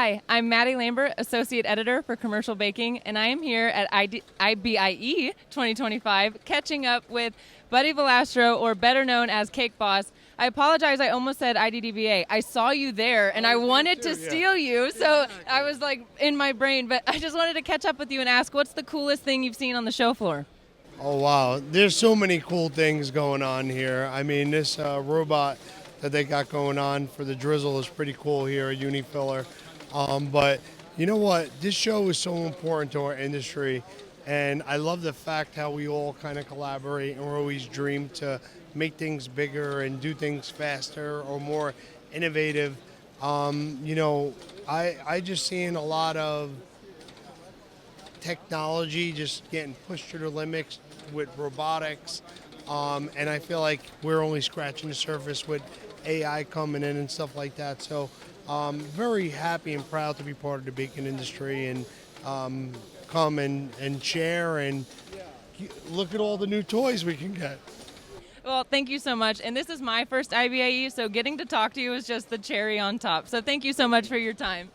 Hi, I'm Maddie Lambert, Associate Editor for Commercial Baking, and I am here at IBIE 2025 catching up with Buddy Valastro, or better known as Cake Boss. I apologize, I almost said IDDBA. I saw you there, and I wanted to steal you, so I was like in my brain, but I just wanted to catch up with you and ask, what's the coolest thing you've seen on the show floor? Oh, wow. There's so many cool things going on here. I mean, this robot that they got going on for the drizzle is pretty cool here at Unifiller. But you know what? This show is so important to our industry, and I love the fact how we all kind of collaborate and we're always dream to make things bigger and do things faster or more innovative. I just seen a lot of technology just getting pushed to the limits with robotics, and I feel like we're only scratching the surface with AI coming in and stuff like that. So very happy and proud to be part of the baking industry and come and share and look at all the new toys we can get. Well, thank you so much. And this is my first IBIE, so getting to talk to you is just the cherry on top. So thank you so much for your time.